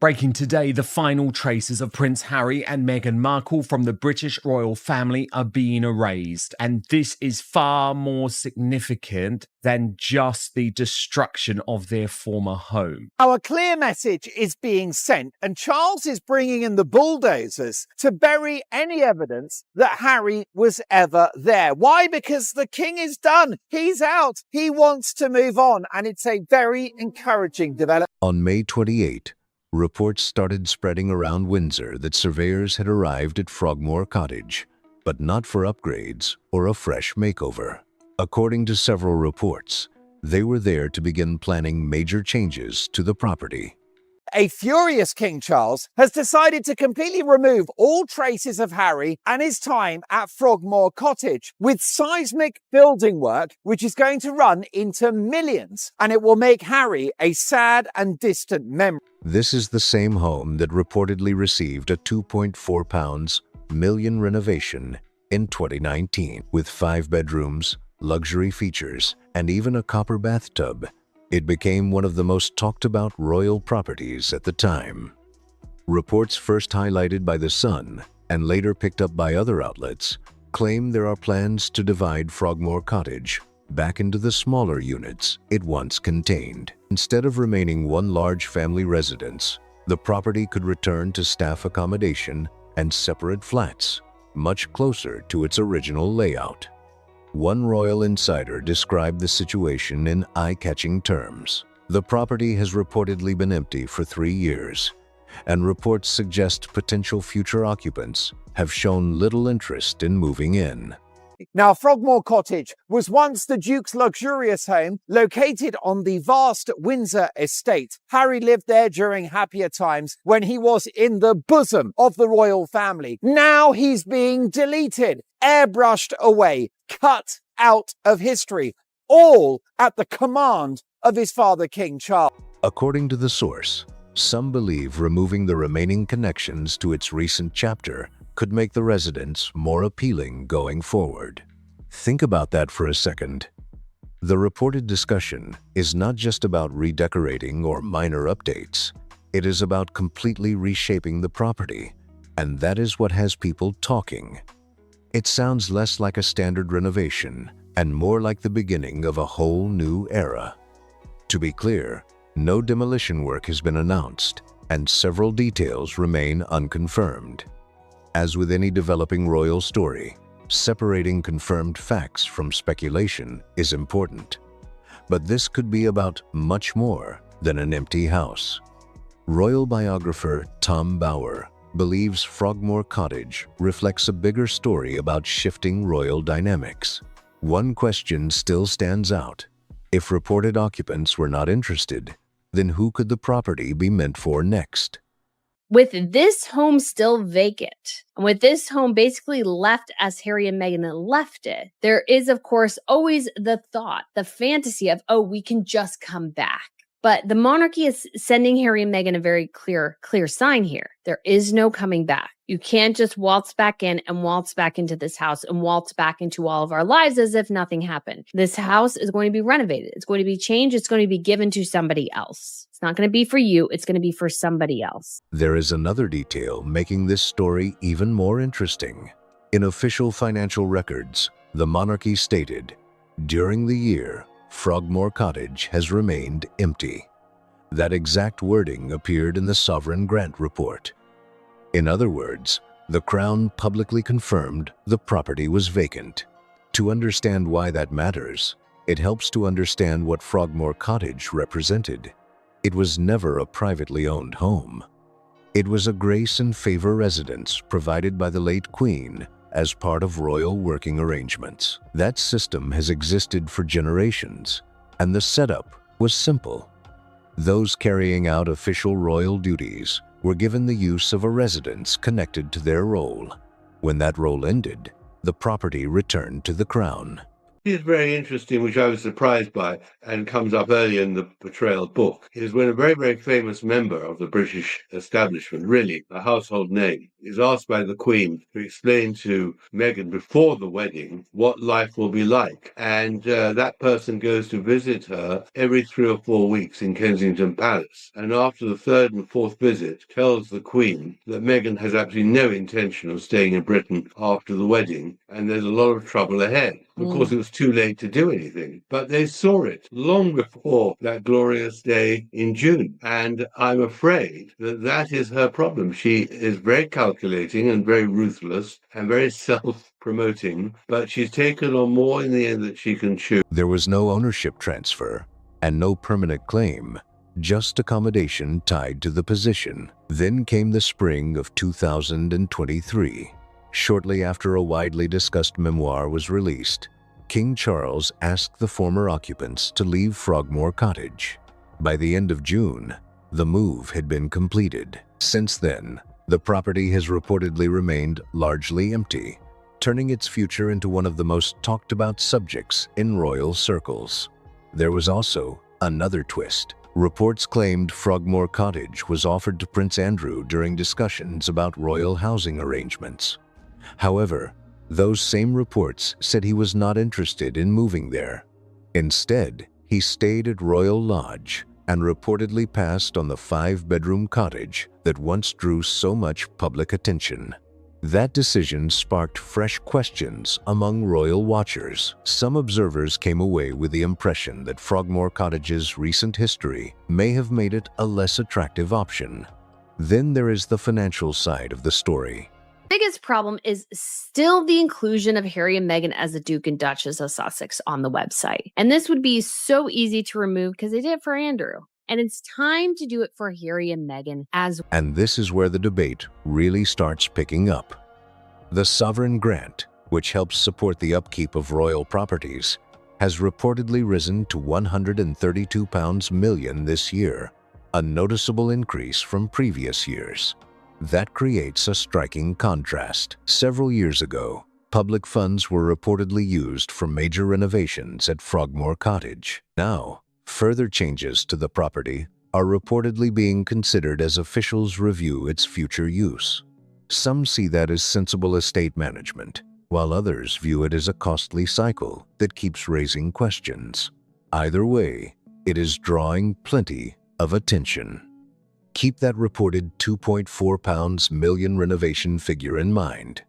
Breaking today, the final traces of Prince Harry and Meghan Markle from the British royal family are being erased. And this is far more significant than just the destruction of their former home. Our clear message is being sent, and Charles is bringing in the bulldozers to bury any evidence that Harry was ever there. Why? Because the king is done. He's out. He wants to move on, and it's a very encouraging development. On May 28, reports started spreading around Windsor that surveyors had arrived at Frogmore Cottage, but not for upgrades or a fresh makeover. According to several reports, they were there to begin planning major changes to the property. A furious King Charles has decided to completely remove all traces of Harry and his time at Frogmore Cottage with seismic building work, which is going to run into millions, and it will make Harry a sad and distant memory. This is the same home that reportedly received a £2.4 million renovation in 2019, with 5 bedrooms, luxury features, and even a copper bathtub. It became one of the most talked about royal properties at the time. Reports first highlighted by The Sun and later picked up by other outlets claim there are plans to divide Frogmore Cottage back into the smaller units it once contained. Instead of remaining one large family residence, the property could return to staff accommodation and separate flats, much closer to its original layout. One royal insider described the situation in eye-catching terms. The property has reportedly been empty for 3 years, and reports suggest potential future occupants have shown little interest in moving in. Now, Frogmore Cottage was once the Duke's luxurious home located on the vast Windsor estate. Harry lived there during happier times when he was in the bosom of the royal family. Now he's being deleted, airbrushed away, cut out of history, all at the command of his father, King Charles. According to the source, some believe removing the remaining connections to its recent chapter could make the residence more appealing going forward. Think about that for a second. The reported discussion is not just about redecorating or minor updates. It is about completely reshaping the property, and that is what has people talking. It sounds less like a standard renovation and more like the beginning of a whole new era. To be clear, no demolition work has been announced, and several details remain unconfirmed. As with any developing royal story, separating confirmed facts from speculation is important. But this could be about much more than an empty house. Royal biographer Tom Bower believes Frogmore Cottage reflects a bigger story about shifting royal dynamics. One question still stands out. If reported occupants were not interested, then who could the property be meant for next? With this home still vacant, and with this home basically left as Harry and Meghan left it, there is, of course, always the thought, the fantasy of, oh, we can just come back. But the monarchy is sending Harry and Meghan a very clear sign here. There is no coming back. You can't just waltz back in and waltz back into this house and waltz back into all of our lives as if nothing happened. This house is going to be renovated. It's going to be changed. It's going to be given to somebody else. It's not going to be for you. It's going to be for somebody else. There is another detail making this story even more interesting. In official financial records, the monarchy stated, during the year, Frogmore Cottage has remained empty. That exact wording appeared in the Sovereign Grant Report. In other words, the Crown publicly confirmed the property was vacant. To understand why that matters, it helps to understand what Frogmore Cottage represented. It was never a privately owned home. It was a grace and favor residence provided by the late Queen as part of royal working arrangements. That system has existed for generations, and the setup was simple. Those carrying out official royal duties were given the use of a residence connected to their role. When that role ended, the property returned to the Crown. It is very interesting, which I was surprised by, and comes up early in the Betrayal book, is when a very, very famous member of the British establishment, really a household name, is asked by the Queen to explain to Meghan before the wedding what life will be like. And that person goes to visit her every 3 or 4 weeks in Kensington Palace. And after the third and fourth visit, tells the Queen that Meghan has absolutely no intention of staying in Britain after the wedding, and there's a lot of trouble ahead. Of course, it was too late to do anything, but they saw it long before that glorious day in June. And I'm afraid that that is her problem. She is very calculating and very ruthless and very self-promoting, but she's taken on more in the end that she can chew. There was no ownership transfer and no permanent claim, just accommodation tied to the position. Then came the spring of 2023. Shortly after a widely discussed memoir was released, King Charles asked the former occupants to leave Frogmore Cottage. By the end of June, the move had been completed. Since then, the property has reportedly remained largely empty, turning its future into one of the most talked about subjects in royal circles. There was also another twist. Reports claimed Frogmore Cottage was offered to Prince Andrew during discussions about royal housing arrangements. However, those same reports said he was not interested in moving there. Instead, he stayed at Royal Lodge and reportedly passed on the 5-bedroom cottage that once drew so much public attention. That decision sparked fresh questions among royal watchers. Some observers came away with the impression that Frogmore Cottage's recent history may have made it a less attractive option. Then there is the financial side of the story. Biggest problem is still the inclusion of Harry and Meghan as the Duke and Duchess of Sussex on the website. And this would be so easy to remove because they did it for Andrew. And it's time to do it for Harry and Meghan as well. And this is where the debate really starts picking up. The sovereign grant, which helps support the upkeep of royal properties, has reportedly risen to £132 million this year, a noticeable increase from previous years. That creates a striking contrast. Several years ago, public funds were reportedly used for major renovations at Frogmore Cottage. Now, further changes to the property are reportedly being considered as officials review its future use. Some see that as sensible estate management, while others view it as a costly cycle that keeps raising questions. Either way, it is drawing plenty of attention. Keep that reported £2.4 million renovation figure in mind.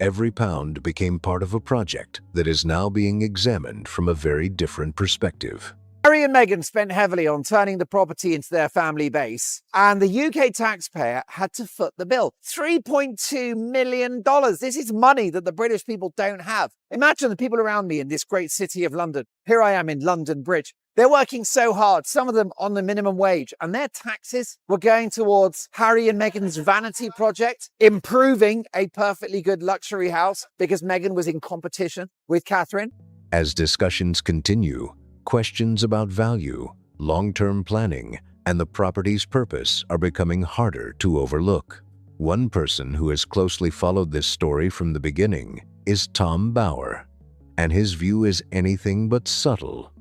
Every pound became part of a project that is now being examined from a very different perspective. Harry and Meghan spent heavily on turning the property into their family base, and the UK taxpayer had to foot the bill. $3.2 million. This is money that the British people don't have. Imagine the people around me in this great city of London. Here I am in London Bridge. They're working so hard, some of them on the minimum wage, and their taxes were going towards Harry and Meghan's vanity project, improving a perfectly good luxury house because Meghan was in competition with Catherine. As discussions continue, questions about value, long-term planning, and the property's purpose are becoming harder to overlook. One person who has closely followed this story from the beginning is Tom Bower, and his view is anything but subtle.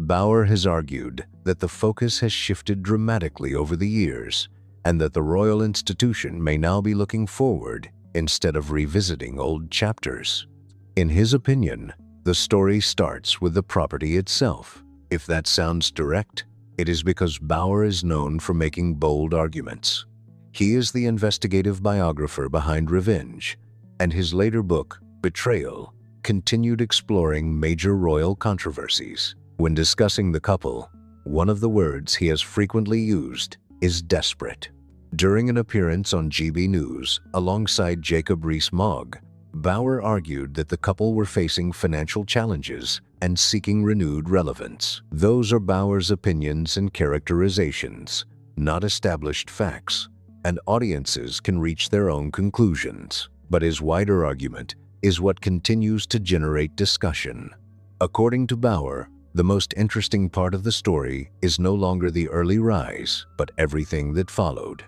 Bower has argued that the focus has shifted dramatically over the years and that the royal institution may now be looking forward instead of revisiting old chapters. In his opinion, the story starts with the property itself. If that sounds direct, it is because Bower is known for making bold arguments. He is the investigative biographer behind Revenge, and his later book, Betrayal, continued exploring major royal controversies. When discussing the couple, one of the words he has frequently used is desperate. During an appearance on GB News alongside Jacob Rees-Mogg, Bower argued that the couple were facing financial challenges and seeking renewed relevance. Those are Bower's opinions and characterizations, not established facts, and audiences can reach their own conclusions. But his wider argument is what continues to generate discussion. According to Bower, the most interesting part of the story is no longer the early rise, but everything that followed.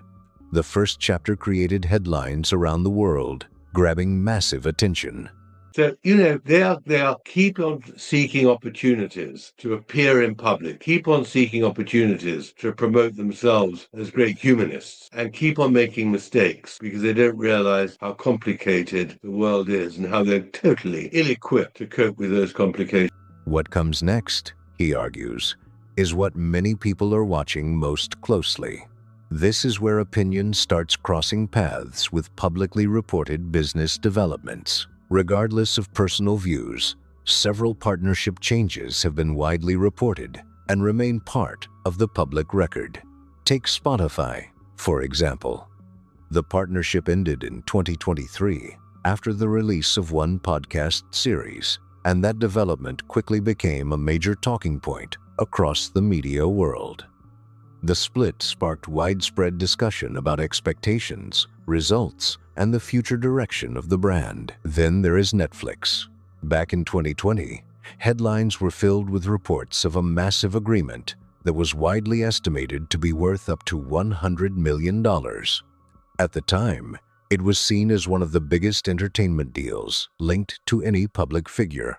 The first chapter created headlines around the world, grabbing massive attention. So, they are keep on seeking opportunities to appear in public, keep on seeking opportunities to promote themselves as great humanists, and keep on making mistakes because they don't realize how complicated the world is and how they're totally ill-equipped to cope with those complications. What comes next, he argues, is what many people are watching most closely. This is where opinion starts crossing paths with publicly reported business developments. Regardless of personal views, several partnership changes have been widely reported and remain part of the public record. Take Spotify, for example. The partnership ended in 2023 after the release of one podcast series, and that development quickly became a major talking point across the media world. The split sparked widespread discussion about expectations, results, and the future direction of the brand. Then there is Netflix. Back in 2020, headlines were filled with reports of a massive agreement that was widely estimated to be worth up to $100 million. At the time, it was seen as one of the biggest entertainment deals linked to any public figure.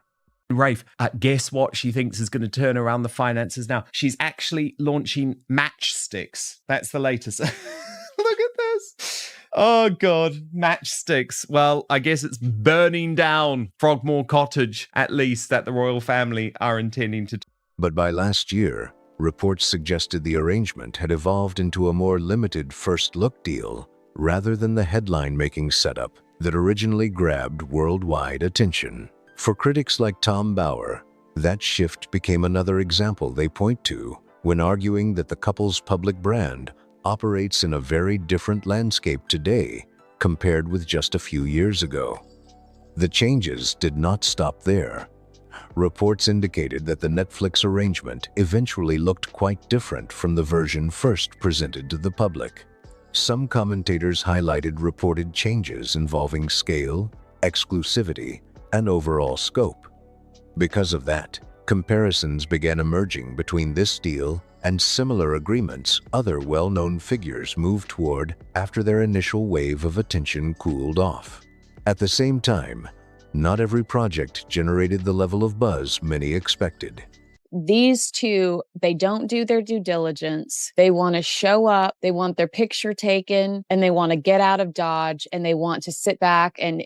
Rafe, guess what she thinks is going to turn around the finances now? She's actually launching matchsticks. That's the latest. Look at this. Oh, God, matchsticks. Well, I guess it's burning down Frogmore Cottage, at least, that the royal family are intending to. But by last year, reports suggested the arrangement had evolved into a more limited first-look deal rather than the headline-making setup that originally grabbed worldwide attention. For critics like Tom Bauer, that shift became another example they point to when arguing that the couple's public brand operates in a very different landscape today compared with just a few years ago. The changes did not stop there. Reports indicated that the Netflix arrangement eventually looked quite different from the version first presented to the public. Some commentators highlighted reported changes involving scale, exclusivity, and overall scope. Because of that, comparisons began emerging between this deal and similar agreements other well-known figures moved toward after their initial wave of attention cooled off. At the same time, not every project generated the level of buzz many expected. These two, they don't do their due diligence. They want to show up, they want their picture taken, and they want to get out of Dodge, and they want to sit back and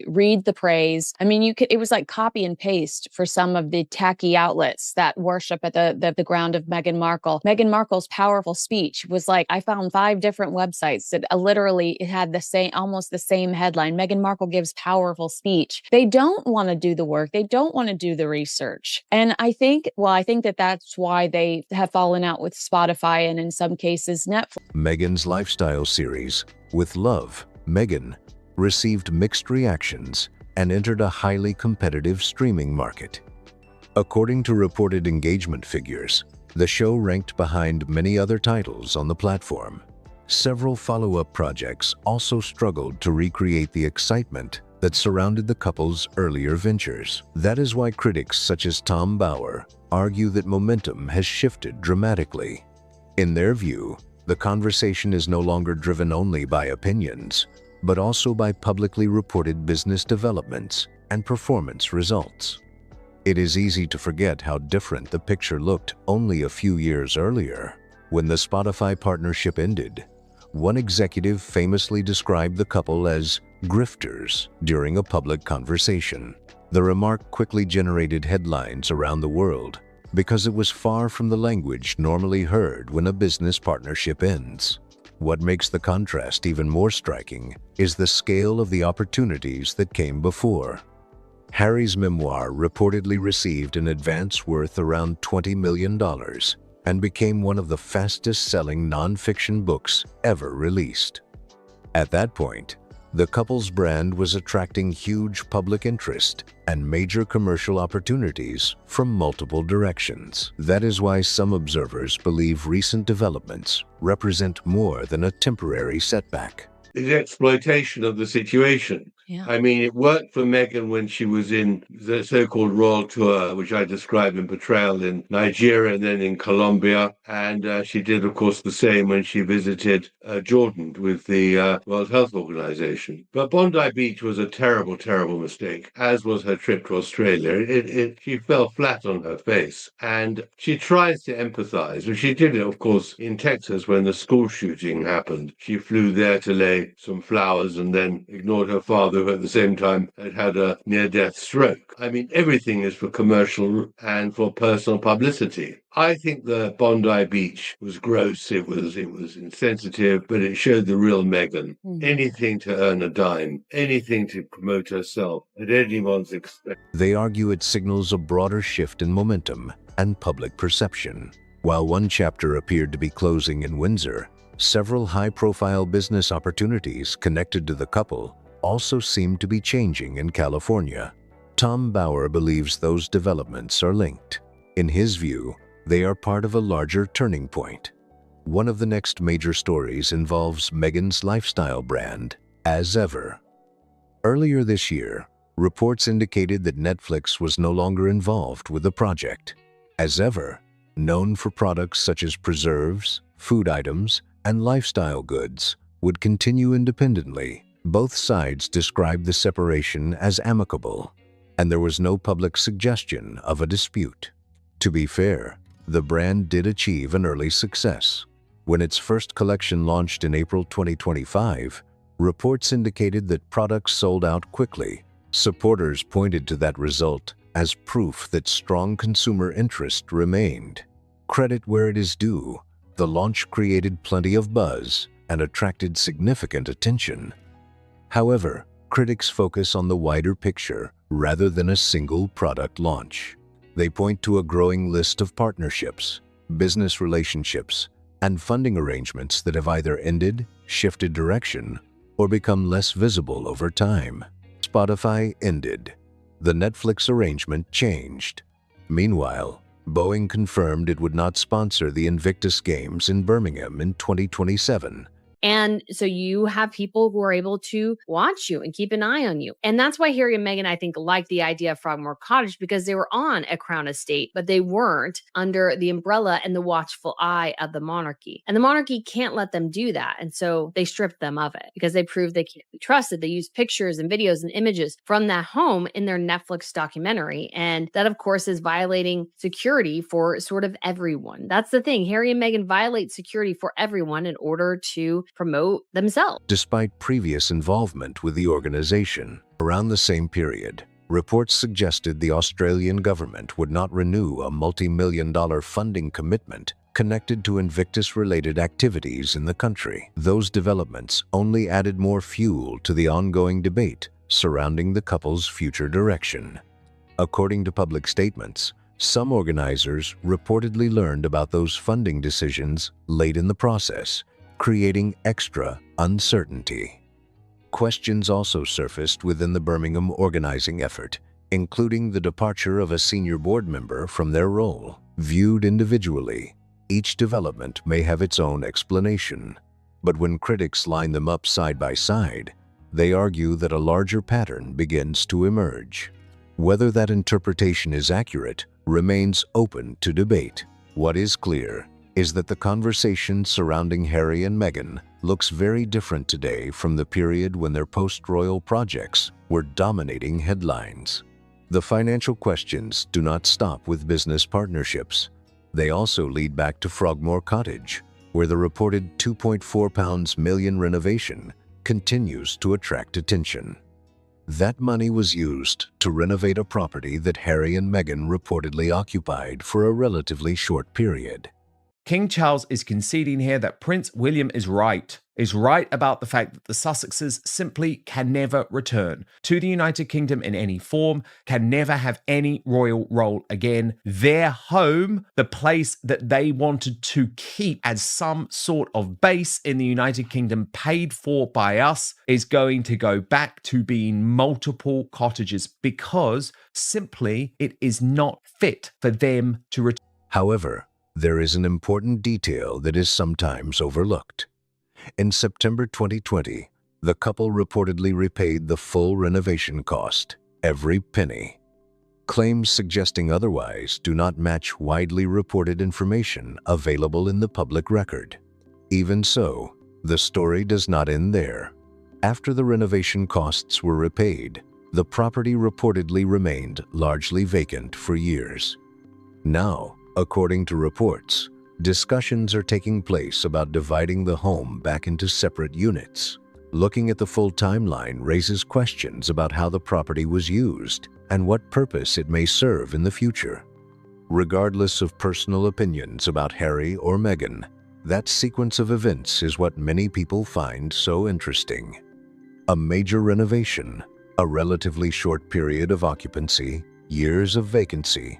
read the praise. I mean, it was like copy and paste for some of the tacky outlets that worship at the ground of Meghan Markle. Meghan Markle's powerful speech was like, I found 5 different websites that literally it had almost the same headline. Meghan Markle gives powerful speech. They don't want to do the work. They don't want to do the research. And I think that's why they have fallen out with Spotify and in some cases Netflix. Meghan's lifestyle series, With Love, Meghan, received mixed reactions and entered a highly competitive streaming market. According to reported engagement figures, the show ranked behind many other titles on the platform. Several follow-up projects also struggled to recreate the excitement that surrounded the couple's earlier ventures. That is why critics such as Tom Bauer argue that momentum has shifted dramatically. In their view, the conversation is no longer driven only by opinions, but also by publicly reported business developments and performance results. It is easy to forget how different the picture looked only a few years earlier. When the Spotify partnership ended, one executive famously described the couple as grifters during a public conversation. The remark quickly generated headlines around the world because it was far from the language normally heard when a business partnership ends. What makes the contrast even more striking is the scale of the opportunities that came before. Harry's memoir reportedly received an advance worth around $20 million and became one of the fastest-selling non-fiction books ever released. At that point, the couple's brand was attracting huge public interest and major commercial opportunities from multiple directions. That is why some observers believe recent developments represent more than a temporary setback. The exploitation of the situation. Yeah. I mean, it worked for Meghan when she was in the so-called royal tour, which I describe in Portrayal in Nigeria and then in Colombia. And she did, of course, the same when she visited Jordan with the World Health Organization. But Bondi Beach was a terrible, terrible mistake, as was her trip to Australia. She fell flat on her face. And she tries to empathize. And she did it, of course, in Texas when the school shooting happened. She flew there to lay some flowers and then ignored her father, who at the same time had a near-death stroke. I mean, everything is for commercial and for personal publicity. I think the Bondi Beach was gross. It was insensitive, but it showed the real Meghan. Anything to earn a dime, anything to promote herself at anyone's expense. They argue it signals a broader shift in momentum and public perception. While one chapter appeared to be closing in Windsor, several high-profile business opportunities connected to the couple also seem to be changing in California. Tom Bauer believes those developments are linked. In his view, they are part of a larger turning point. One of the next major stories involves Meghan's lifestyle brand, As Ever. Earlier this year, reports indicated that Netflix was no longer involved with the project. As Ever, known for products such as preserves, food items, and lifestyle goods, would continue independently. Both sides described the separation as amicable, and there was no public suggestion of a dispute. To be fair, the brand did achieve an early success. When its first collection launched in April 2025, reports indicated that products sold out quickly. Supporters pointed to that result as proof that strong consumer interest remained. Credit where it is due, the launch created plenty of buzz and attracted significant attention. However, critics focus on the wider picture rather than a single product launch. They point to a growing list of partnerships, business relationships, and funding arrangements that have either ended, shifted direction, or become less visible over time. Spotify ended. The Netflix arrangement changed. Meanwhile, Boeing confirmed it would not sponsor the Invictus Games in Birmingham in 2027. And so you have people who are able to watch you and keep an eye on you. And that's why Harry and Meghan, I think, liked the idea of Frogmore Cottage, because they were on a crown estate, but they weren't under the umbrella and the watchful eye of the monarchy. And the monarchy can't let them do that. And so they stripped them of it because they proved they can't be trusted. They used pictures and videos and images from that home in their Netflix documentary. And that, of course, is violating security for sort of everyone. That's the thing. Harry and Meghan violate security for everyone in order to promote themselves. Despite previous involvement with the organization, around the same period, reports suggested the Australian government would not renew a multi-million-dollar funding commitment connected to Invictus-related activities in the country. Those developments only added more fuel to the ongoing debate surrounding the couple's future direction. According to public statements, some organizers reportedly learned about those funding decisions late in the process, creating extra uncertainty. Questions also surfaced within the Birmingham organizing effort, including the departure of a senior board member from their role. Viewed individually, each development may have its own explanation, but when critics line them up side by side, they argue that a larger pattern begins to emerge. Whether that interpretation is accurate remains open to debate. What is clear is that the conversation surrounding Harry and Meghan looks very different today from the period when their post-royal projects were dominating headlines. The financial questions do not stop with business partnerships. They also lead back to Frogmore Cottage, where the reported £2.4 million renovation continues to attract attention. That money was used to renovate a property that Harry and Meghan reportedly occupied for a relatively short period. King Charles is conceding here that Prince William is right about the fact that the Sussexes simply can never return to the United Kingdom in any form, can never have any royal role again. Their home, the place that they wanted to keep as some sort of base in the United Kingdom paid for by us, is going to go back to being multiple cottages because simply it is not fit for them to return. However, there is an important detail that is sometimes overlooked. In September 2020, The couple reportedly repaid the full renovation cost, every penny. Claims suggesting otherwise do not match widely reported information available in the public record. Even so, the story does not end there. After the renovation costs were repaid, the property reportedly remained largely vacant for years. Now, according to reports, discussions are taking place about dividing the home back into separate units. Looking at the full timeline raises questions about how the property was used and what purpose it may serve in the future. Regardless of personal opinions about Harry or Meghan, that sequence of events is what many people find so interesting. A major renovation, a relatively short period of occupancy, years of vacancy,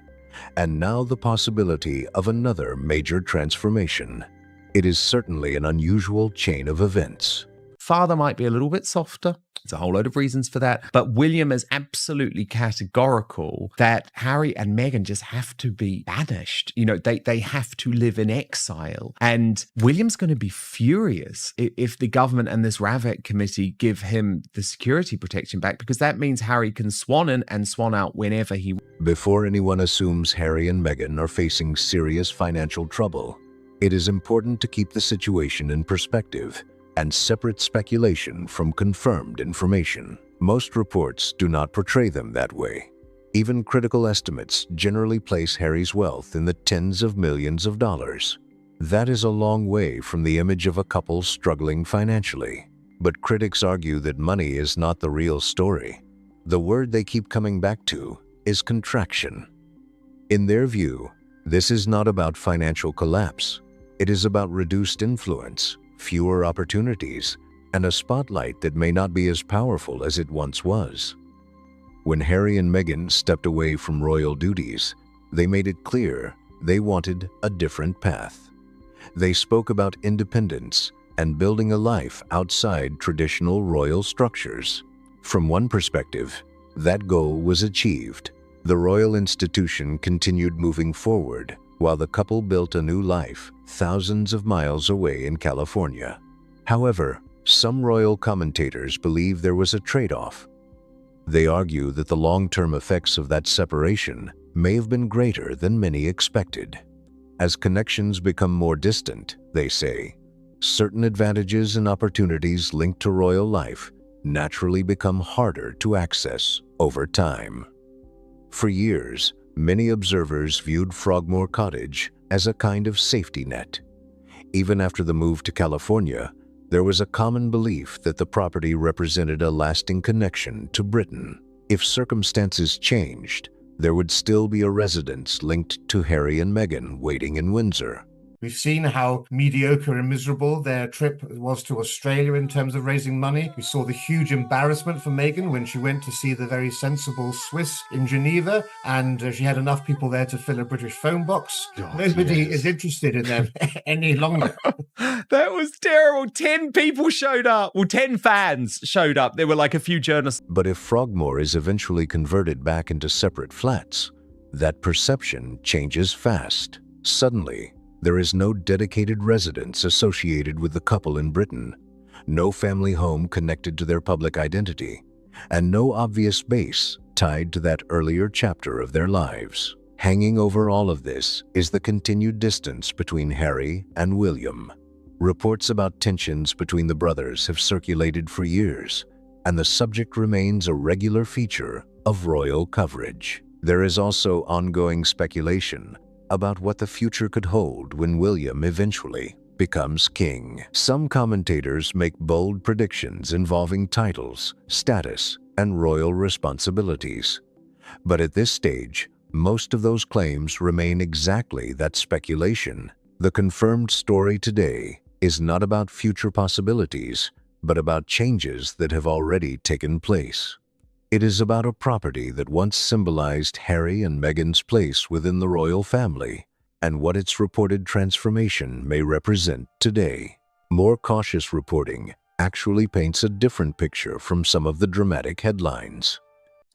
and now the possibility of another major transformation. It is certainly an unusual chain of events. Father might be a little bit softer. There's a whole load of reasons for that. But William is absolutely categorical that Harry and Meghan just have to be banished. You know, they have to live in exile. And William's going to be furious if the government and this Ravek committee give him the security protection back, because that means Harry can swan in and swan out whenever he wants. Before anyone assumes Harry and Meghan are facing serious financial trouble, it is important to keep the situation in perspective and separate speculation from confirmed information. Most reports do not portray them that way. Even critical estimates generally place Harry's wealth in the tens of millions of dollars. That is a long way from the image of a couple struggling financially. But critics argue that money is not the real story. The word they keep coming back to is contraction. In their view, this is not about financial collapse. It is about reduced influence, fewer opportunities, and a spotlight that may not be as powerful as it once was. When Harry and Meghan stepped away from royal duties, they made it clear they wanted a different path. They spoke about independence and building a life outside traditional royal structures. From one perspective, that goal was achieved. The royal institution continued moving forward, while the couple built a new life thousands of miles away in California. However, some royal commentators believe there was a trade-off. They argue that the long-term effects of that separation may have been greater than many expected. As connections become more distant, they say, certain advantages and opportunities linked to royal life naturally become harder to access over time. For years, many observers viewed Frogmore Cottage as a kind of safety net. Even after the move to California, there was a common belief that the property represented a lasting connection to Britain. If circumstances changed, there would still be a residence linked to Harry and Meghan waiting in Windsor. We've seen how mediocre and miserable their trip was to Australia in terms of raising money. We saw the huge embarrassment for Meghan when she went to see the very sensible Swiss in Geneva, and she had enough people there to fill a British phone box. Nobody is interested in them any longer. That was terrible. 10 people showed up. Well, 10 fans showed up. There were like a few journalists. But if Frogmore is eventually converted back into separate flats, that perception changes fast. Suddenly, there is no dedicated residence associated with the couple in Britain, no family home connected to their public identity, and no obvious base tied to that earlier chapter of their lives. Hanging over all of this is the continued distance between Harry and William. Reports about tensions between the brothers have circulated for years, and the subject remains a regular feature of royal coverage. There is also ongoing speculation about what the future could hold when William eventually becomes king. Some commentators make bold predictions involving titles, status, and royal responsibilities. But at this stage, most of those claims remain exactly that speculation. The confirmed story today is not about future possibilities, but about changes that have already taken place. It is about a property that once symbolized Harry and Meghan's place within the royal family, and what its reported transformation may represent today. More cautious reporting actually paints a different picture from some of the dramatic headlines.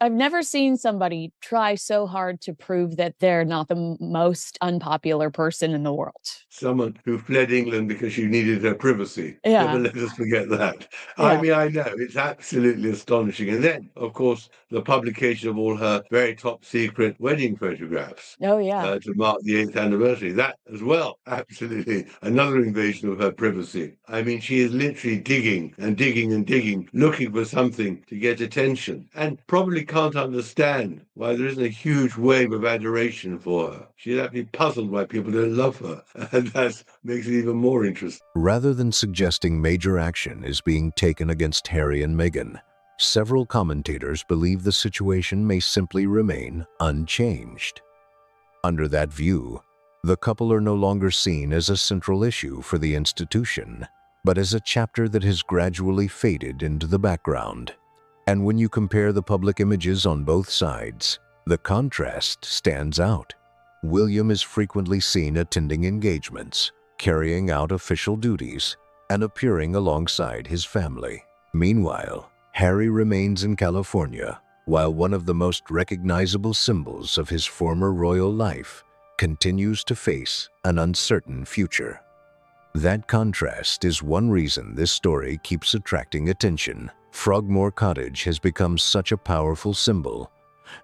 I've never seen somebody try so hard to prove that they're not the most unpopular person in the world. Someone who fled England because she needed her privacy. Yeah. Never let us forget that. Yeah. I mean, I know, it's absolutely astonishing. And then, of course, the publication of all her very top secret wedding photographs. Oh, yeah. To mark the 8th anniversary. That as well, absolutely another invasion of her privacy. I mean, she is literally digging and digging and digging, looking for something to get attention, and probably can't understand why there isn't a huge wave of adoration for her. She's actually puzzled why people don't love her, and that makes it even more interesting. Rather than suggesting major action is being taken against Harry and Meghan, several commentators believe the situation may simply remain unchanged. Under that view, the couple are no longer seen as a central issue for the institution, but as a chapter that has gradually faded into the background. And when you compare the public images on both sides, the contrast stands out. William is frequently seen attending engagements, carrying out official duties, and appearing alongside his family. Meanwhile, Harry remains in California, while one of the most recognizable symbols of his former royal life continues to face an uncertain future. That contrast is one reason this story keeps attracting attention. Frogmore Cottage has become such a powerful symbol,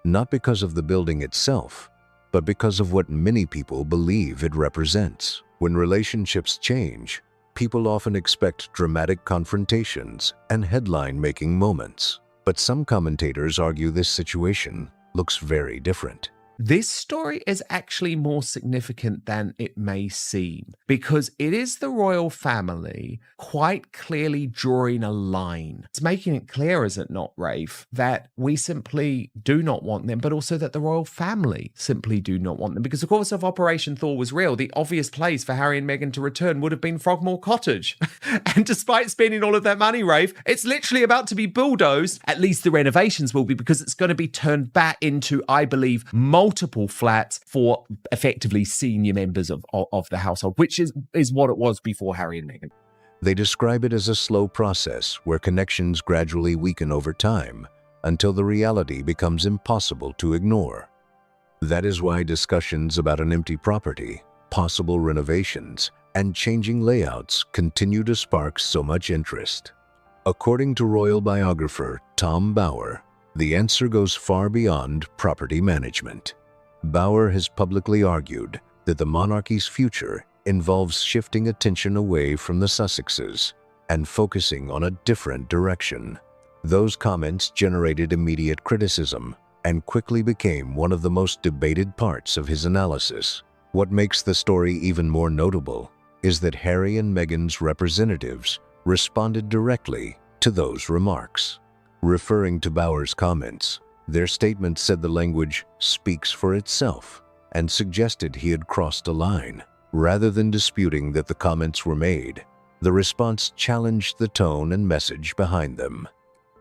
not because of the building itself, but because of what many people believe it represents. When relationships change, people often expect dramatic confrontations and headline-making moments. But some commentators argue this situation looks very different. This story is actually more significant than it may seem, because it is the royal family quite clearly drawing a line. It's making it clear, is it not, Rafe, that we simply do not want them, but also that the royal family simply do not want them. Because, of course, if Operation Thaw was real, the obvious place for Harry and Meghan to return would have been Frogmore Cottage. And despite spending all of that money, Rafe, it's literally about to be bulldozed. At least the renovations will be, because it's going to be turned back into, I believe, multiple flats for effectively senior members of the household, which is what it was before Harry and Meghan. They describe it as a slow process where connections gradually weaken over time until the reality becomes impossible to ignore. That is why discussions about an empty property, possible renovations, and changing layouts continue to spark so much interest. According to royal biographer Tom Bower, the answer goes far beyond property management. Bower has publicly argued that the monarchy's future involves shifting attention away from the Sussexes and focusing on a different direction. Those comments generated immediate criticism and quickly became one of the most debated parts of his analysis. What makes the story even more notable is that Harry and Meghan's representatives responded directly to those remarks. Referring to Bower's comments, their statement said the language speaks for itself and suggested he had crossed a line. Rather than disputing that the comments were made, the response challenged the tone and message behind them.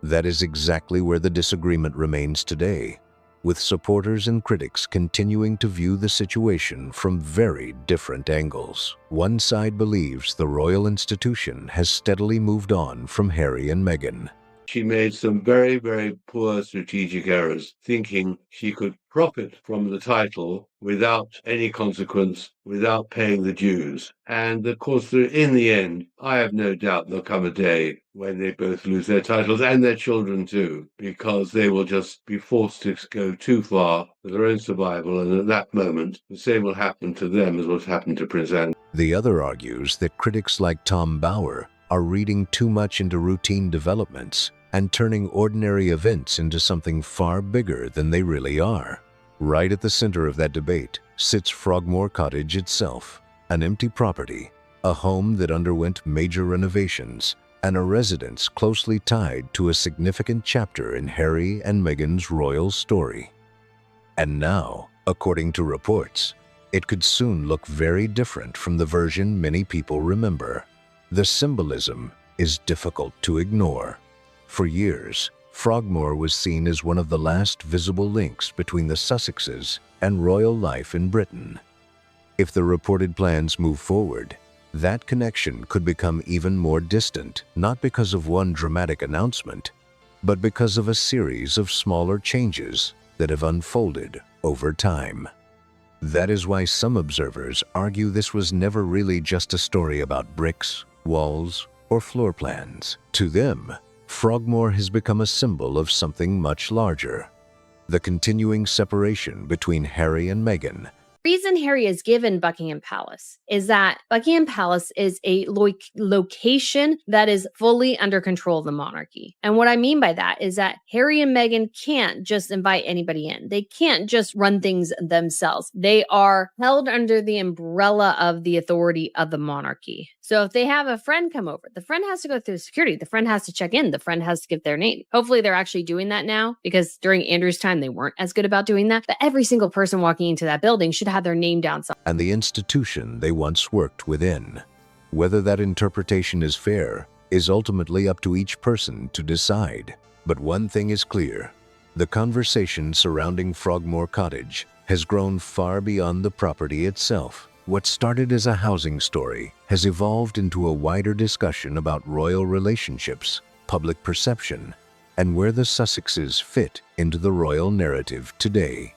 That is exactly where the disagreement remains today, with supporters and critics continuing to view the situation from very different angles. One side believes the royal institution has steadily moved on from Harry and Meghan. She made some very, very poor strategic errors, thinking she could profit from the title without any consequence, without paying the dues. And of course, in the end, I have no doubt there'll come a day when they both lose their titles, and their children too, because they will just be forced to go too far for their own survival. And at that moment, the same will happen to them as what's happened to Prince Andrew. The other argues that critics like Tom Bower are reading too much into routine developments and turning ordinary events into something far bigger than they really are. Right at the center of that debate sits Frogmore Cottage itself, an empty property, a home that underwent major renovations, and a residence closely tied to a significant chapter in Harry and Meghan's royal story. And now, according to reports, it could soon look very different from the version many people remember. The symbolism is difficult to ignore. For years, Frogmore was seen as one of the last visible links between the Sussexes and royal life in Britain. If the reported plans move forward, that connection could become even more distant, not because of one dramatic announcement, but because of a series of smaller changes that have unfolded over time. That is why some observers argue this was never really just a story about bricks, walls, or floor plans. To them, Frogmore has become a symbol of something much larger: the continuing separation between Harry and Meghan. Reason Harry is given Buckingham Palace is that Buckingham Palace is a location that is fully under control of the monarchy. And what I mean by that is that Harry and Meghan can't just invite anybody in. They can't just run things themselves. They are held under the umbrella of the authority of the monarchy. So if they have a friend come over, the friend has to go through security. The friend has to check in. The friend has to give their name. Hopefully they're actually doing that now, because during Andrew's time, they weren't as good about doing that. But every single person walking into that building should have their name down somewhere. And the institution they once worked within. Whether that interpretation is fair is ultimately up to each person to decide. But one thing is clear: the conversation surrounding Frogmore Cottage has grown far beyond the property itself. What started as a housing story has evolved into a wider discussion about royal relationships, public perception, and where the Sussexes fit into the royal narrative today.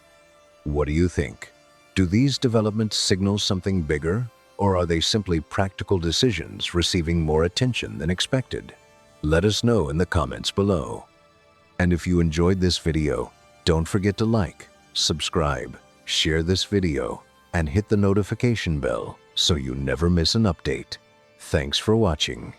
What do you think? Do these developments signal something bigger, or are they simply practical decisions receiving more attention than expected? Let us know in the comments below. And if you enjoyed this video, don't forget to like, subscribe, share this video, and hit the notification bell so you never miss an update. Thanks for watching.